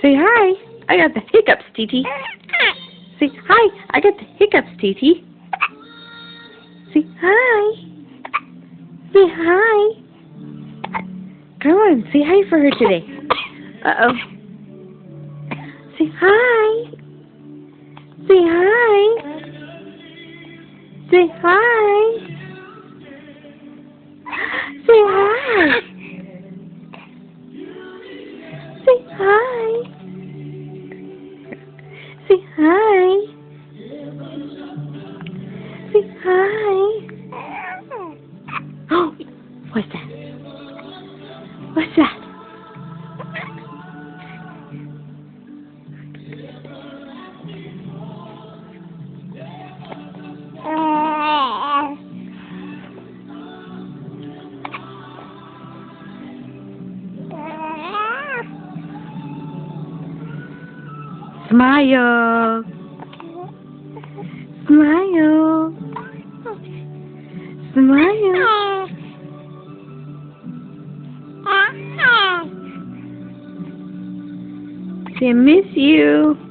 Say hi. I got the hiccups, TT. Say hi. I got the hiccups, TT. Say hi. Say hi. Come on, say hi for her today. Uh-oh. Say hi. Say hi. Say hi. Say hi. Say hi. Say hi. Say hi. Oh, what's that? What's that? Smile. Smile. Smile. Say, I miss you.